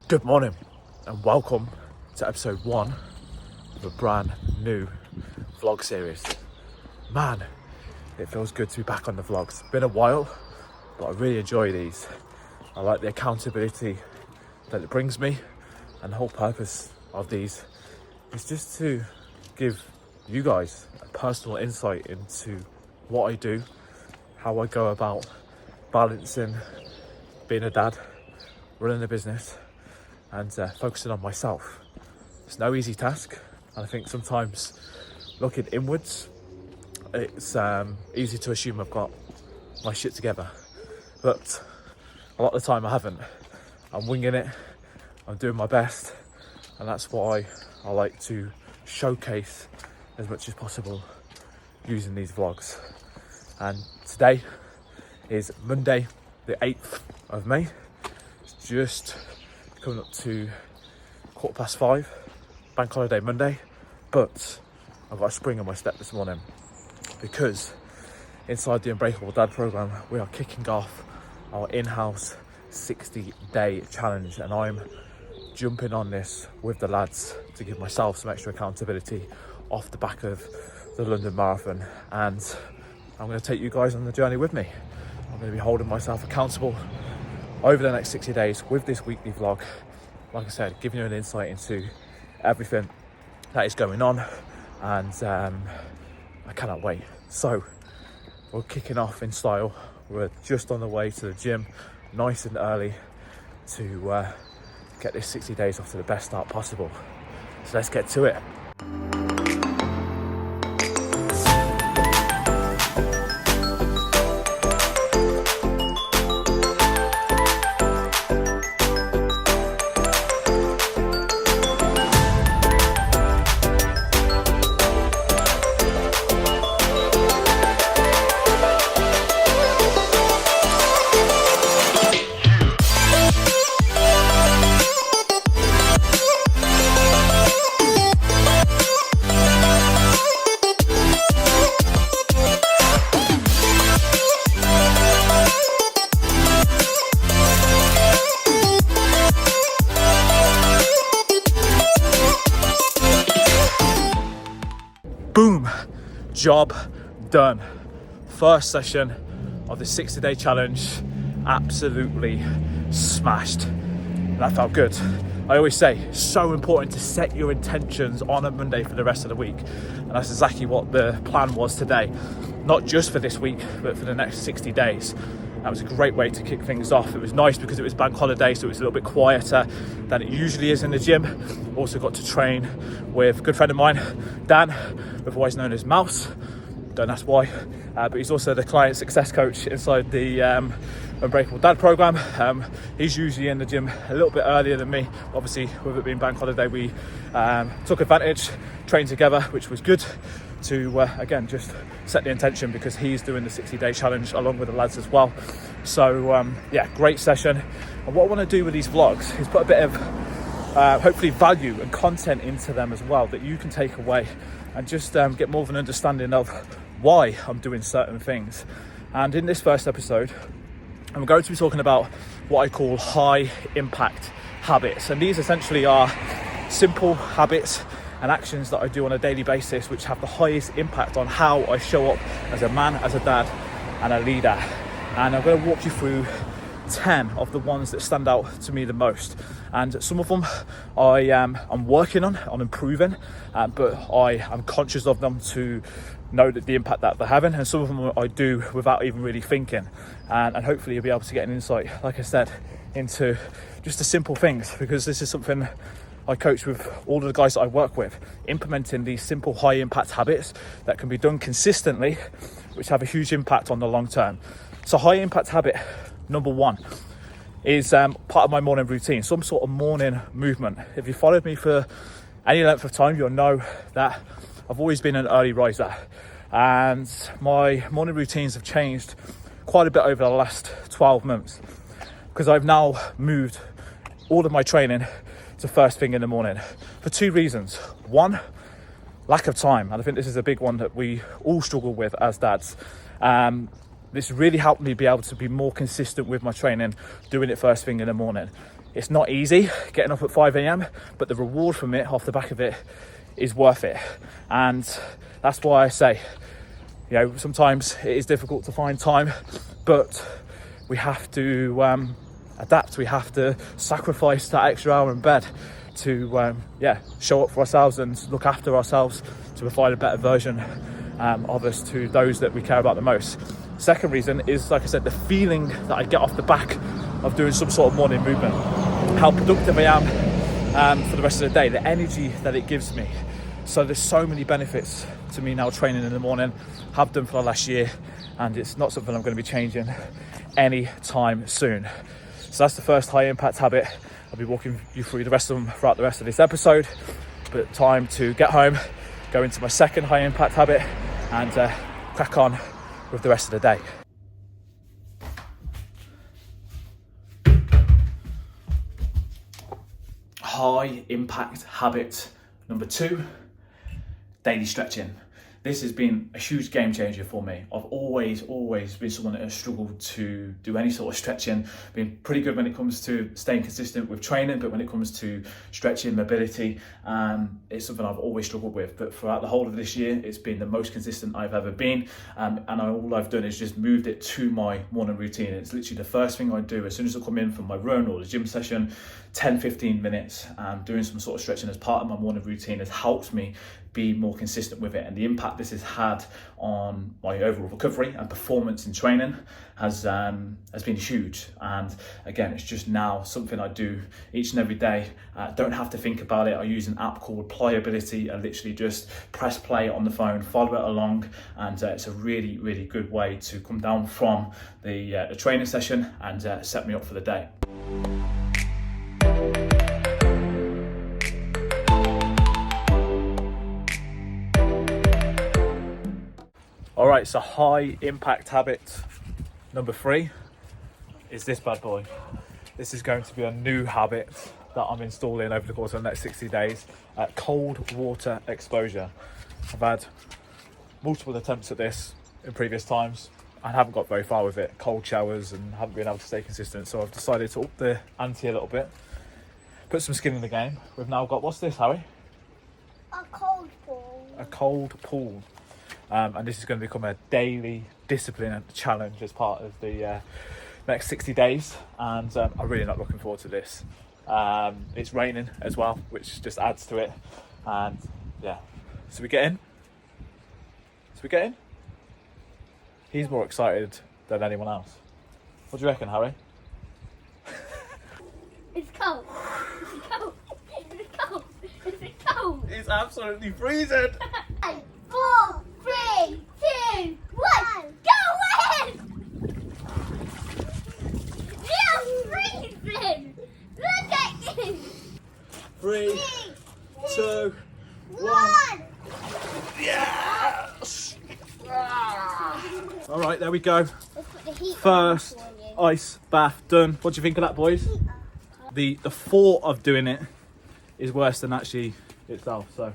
Good morning and welcome to episode 1 of a brand new vlog series. Man, it feels good to be back on the vlogs. It's been a while, but I really enjoy these. I like the accountability that it brings me, and the whole purpose of these is just to give you guys a personal insight into what I do, how I go about balancing being a dad, running a business, and focusing on myself. It's no easy task, and I think sometimes looking inwards, it's easy to assume I've got my shit together, but a lot of the time I haven't. I'm winging it, I'm doing my best, and that's why I like to showcase as much as possible using these vlogs. And today is Monday the 8th of May. It's just coming up to 5:15, bank holiday Monday, but I've got a spring in my step this morning because inside the Unbreakable Dad program we are kicking off our in-house 60-day challenge, and I'm jumping on this with the lads to give myself some extra accountability off the back of the London Marathon, and I'm going to take you guys on the journey with me. I'm going to be holding myself accountable over the next 60 days with this weekly vlog. Like I said, giving you an insight into everything that is going on, and I cannot wait. So we're kicking off in style. We're just on the way to the gym, nice and early, to get this 60 days off to the best start possible. So let's get to it. Boom, job done. First session of the 60-day challenge, absolutely smashed. That felt good. I always say, it's so important to set your intentions on a Monday for the rest of the week. And that's exactly what the plan was today. Not just for this week, but for the next 60 days. That was a great way to kick things off. It was nice because it was bank holiday, so it was a little bit quieter than it usually is in the gym. Also got to train with a good friend of mine, Dan, otherwise known as Mouse. Don't ask why, but he's also the client success coach inside the Unbreakable Dad program. He's usually in the gym a little bit earlier than me. Obviously, with it being bank holiday, we took advantage, trained together, which was good to, again, just set the intention because he's doing the 60-day challenge along with the lads as well. So, yeah, great session. And what I want to do with these vlogs is put a bit of, hopefully, value and content into them as well that you can take away and just get more of an understanding of why I'm doing certain things. And in this first episode, I'm going to be talking about what I call high impact habits. And these essentially are simple habits and actions that I do on a daily basis which have the highest impact on how I show up as a man, as a dad, and a leader. And I'm going to walk you through 10 of the ones that stand out to me the most. And some of them I'm working on improving, but I am conscious of them to know that the impact that they're having, and some of them I do without even really thinking. And hopefully you'll be able to get an insight, like I said, into just the simple things, because this is something I coach with all of the guys that I work with, implementing these simple high impact habits that can be done consistently, which have a huge impact on the long term. So high impact habit number 1 is part of my morning routine, some sort of morning movement. If you followed me for any length of time, you'll know that I've always been an early riser, and my morning routines have changed quite a bit over the last 12 months because I've now moved all of my training to first thing in the morning for 2 reasons. 1, lack of time, and I think this is a big one that we all struggle with as dads. This really helped me be able to be more consistent with my training, doing it first thing in the morning. It's not easy getting up at 5 a.m, but the reward from it, off the back of it, is worth it. And that's why I say, you know, sometimes it is difficult to find time, but we have to adapt. We have to sacrifice that extra hour in bed to show up for ourselves and look after ourselves, to provide a better version of us to those that we care about the most. Second reason is, like I said, the feeling that I get off the back of doing some sort of morning movement, how productive I am for the rest of the day, the energy that it gives me. So there's so many benefits to me now training in the morning, have done for the last year, and it's not something I'm going to be changing anytime soon. So that's the first high impact habit. I'll be walking you through the rest of them throughout the rest of this episode, but time to get home, go into my second high impact habit, and crack on with the rest of the day. High impact habit number 2, daily stretching. This has been a huge game changer for me. I've always been someone that has struggled to do any sort of stretching. Been pretty good when it comes to staying consistent with training, but when it comes to stretching, mobility, it's something I've always struggled with. But throughout the whole of this year, it's been the most consistent I've ever been. And all I've done is just moved it to my morning routine. It's literally the first thing I do as soon as I come in from my run or the gym session. 10-15 minutes doing some sort of stretching as part of my morning routine has helped me be more consistent with it, and the impact this has had on my overall recovery and performance in training has been huge. And again, it's just now something I do each and every day. Don't have to think about it. I use an app called Pliability. I literally just press play on the phone, follow it along, and it's a really good way to come down from the training session and set me up for the day. All right, so high impact habit number 3 is this bad boy. This is going to be a new habit that I'm installing over the course of the next 60 days. Cold water exposure. I've had multiple attempts at this in previous times and haven't got very far with it. Cold showers, and haven't been able to stay consistent. So I've decided to up the ante a little bit, put some skin in the game. We've now got, what's this, Harry? A cold pool. A cold pool. And this is going to become a daily discipline and challenge as part of the next 60 days. And I'm really not looking forward to this. It's raining as well, which just adds to it. And yeah, so we get in. He's more excited than anyone else. What do you reckon, Harry? It's cold. It's cold. It's cold. It's cold. It's absolutely freezing. 4, 3, 2, 1, go in! You're freezing! Look at you! 3, 2, 1. Yes! All right, there we go. First ice bath done. What do you think of that, boys? The thought of doing it is worse than actually itself. So,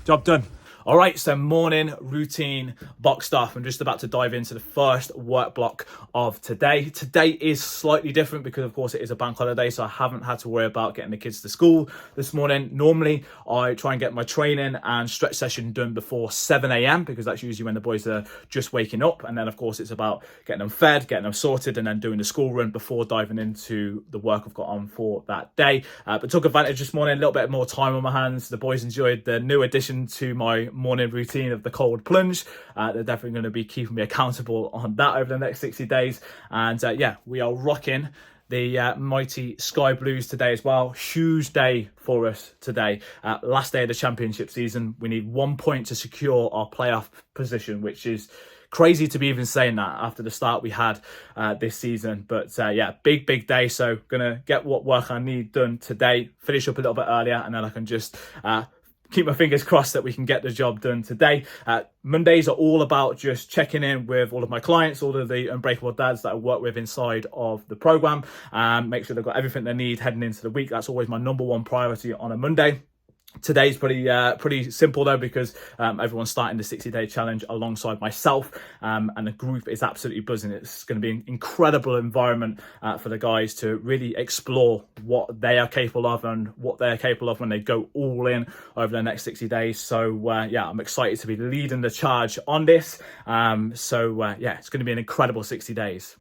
job done. All right, so morning routine boxed off. I'm just about to dive into the first work block of today. Today is slightly different because, of course, it is a bank holiday, so I haven't had to worry about getting the kids to school this morning. Normally, I try and get my training and stretch session done before 7 a.m. because that's usually when the boys are just waking up. And then, of course, it's about getting them fed, getting them sorted, and then doing the school run before diving into the work I've got on for that day. But took advantage this morning, a little bit more time on my hands. The boys enjoyed the new addition to my morning routine of the cold plunge. They're definitely going to be keeping me accountable on that over the next 60 days. And yeah, we are rocking the mighty Sky Blues today as well. Huge day for us today. Last day of the championship season. We need 1 point to secure our playoff position, which is crazy to be even saying that after the start we had this season. But yeah, big day. So gonna get what work I need done today, finish up a little bit earlier, and then I can just keep my fingers crossed that we can get the job done today. Mondays are all about just checking in with all of my clients, all of the Unbreakable dads that I work with inside of the program, make sure they've got everything they need heading into the week. That's always my number one priority on a Monday. Today's pretty simple though, because everyone's starting the 60-day challenge alongside myself, and the group is absolutely buzzing. It's going to be an incredible environment for the guys to really explore what they are capable of and what they're capable of when they go all in over the next 60 days. So yeah, I'm excited to be leading the charge on this. Yeah, it's going to be an incredible 60 days.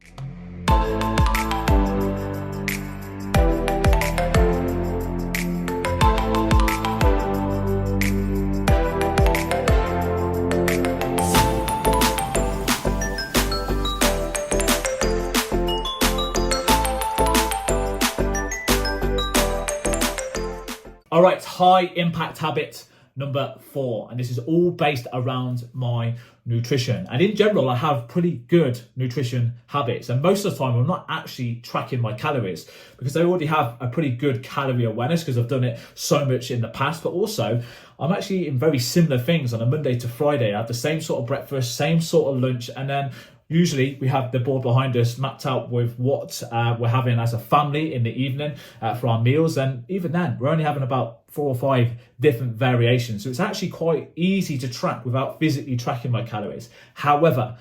All right, high impact habit number 4, and this is all based around my nutrition. And in general, I have pretty good nutrition habits, and most of the time I'm not actually tracking my calories because I already have a pretty good calorie awareness because I've done it so much in the past. But also I'm actually eating very similar things on a Monday to Friday. I have the same sort of breakfast, same sort of lunch, and then usually we have the board behind us mapped out with what we're having as a family in the evening for our meals. And even then, we're only having about 4 or 5 different variations. So it's actually quite easy to track without physically tracking my calories. However,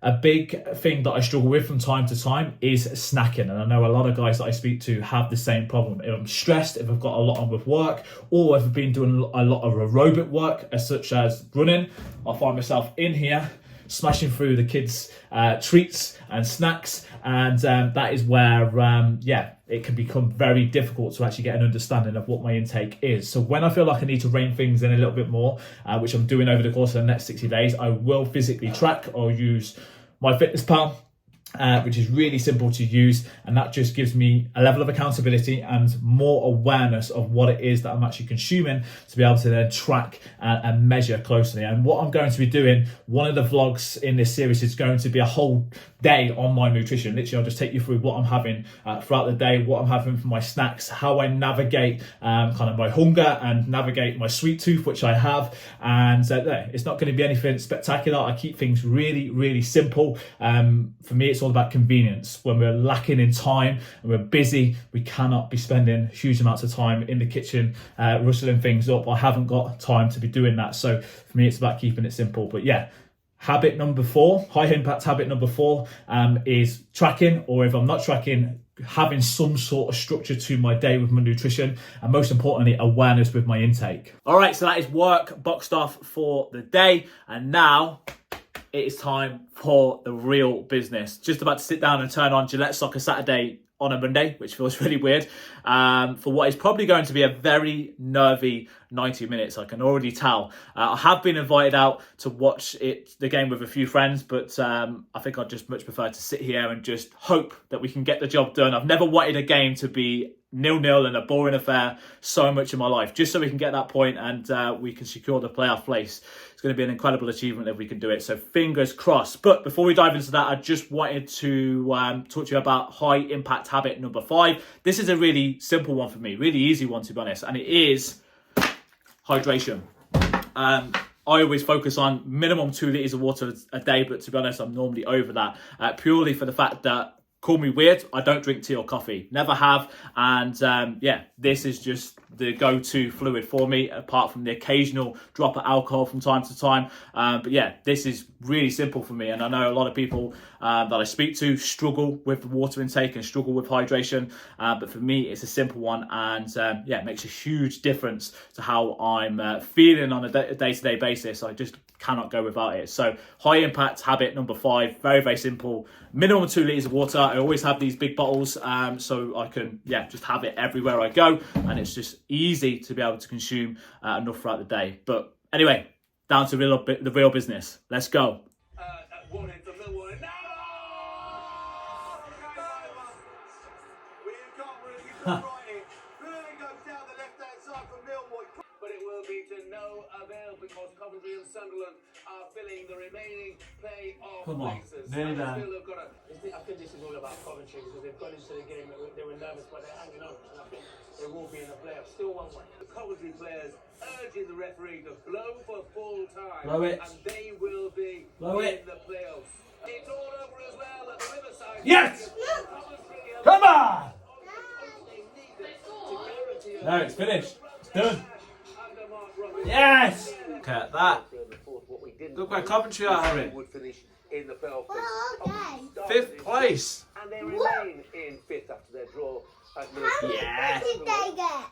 a big thing that I struggle with from time to time is snacking. And I know a lot of guys that I speak to have the same problem. If I'm stressed, if I've got a lot on with work, or if I've been doing a lot of aerobic work, such as running, I'll find myself in here smashing through the kids' treats and snacks, and that is where it can become very difficult to actually get an understanding of what my intake is. So when I feel like I need to rein things in a little bit more, which I'm doing over the course of the next 60 days, I will physically track or use MyFitnessPal, which is really simple to use, and that just gives me a level of accountability and more awareness of what it is that I'm actually consuming to be able to then track and measure closely. And what I'm going to be doing, one of the vlogs in this series is going to be a whole day on my nutrition. Literally, I'll just take you through what I'm having throughout the day, what I'm having for my snacks, how I navigate kind of my hunger and navigate my sweet tooth, which I have. And it's not going to be anything spectacular. I keep things really, really simple. For me, it's all about convenience. When we're lacking in time and we're busy, we cannot be spending huge amounts of time in the kitchen rustling things up. I haven't got time to be doing that. So for me, it's about keeping it simple. But yeah, habit number 4, high impact habit number 4 is tracking, or if I'm not tracking, having some sort of structure to my day with my nutrition, and most importantly, awareness with my intake. All right, so that is work boxed off for the day, and now it is time for the real business. Just about to sit down and turn on Gillette Soccer Saturday on a Monday, which feels really weird, for what is probably going to be a very nervy 90 minutes. I can already tell. I have been invited out to watch the game with a few friends, but I think I'd just much prefer to sit here and just hope that we can get the job done. I've never wanted a game to be 0-0 and a boring affair so much in my life, just so we can get that point and we can secure the playoff place. It's going to be an incredible achievement if we can do it, so fingers crossed. But before we dive into that, I just wanted to talk to you about high impact habit number 5. This is a really simple one for me, really easy one to be honest, and it is hydration. I always focus on minimum 2 litres of water a day, but to be honest, I'm normally over that, purely for the fact that, call me weird, I don't drink tea or coffee, never have, and yeah, this is just the go-to fluid for me, apart from the occasional drop of alcohol from time to time. But yeah, this is really simple for me, and I know a lot of people that I speak to struggle with water intake and struggle with hydration, but for me it's a simple one, and yeah, it makes a huge difference to how I'm feeling on a day-to-day basis. I just cannot go without it. So high impact habit number 5, very, very simple. Minimum 2 litres of water. I always have these big bottles, so I can just have it everywhere I go, and it's just easy to be able to consume enough throughout the day. But anyway, down to the real business. Let's go. Because Coventry and Sunderland are filling the remaining play-off places. Nearly there. I think this is all about Coventry because they've gone into the game, they were nervous, but they're hanging on, and I think they will be in the playoffs. Still 1-1. The Coventry players urging the referee to blow for full time, blow it, and they will be in the playoffs. It's all over as well at the Riverside. Yes! Come on! No, it's finished. It's done. Yes! Look at that. What we didn't Look where Coventry are, Harry. would finish in the playoff. Oh, okay. Fifth place. And they remain in fifth after their draw at Middlesbrough. Yes. What did they get?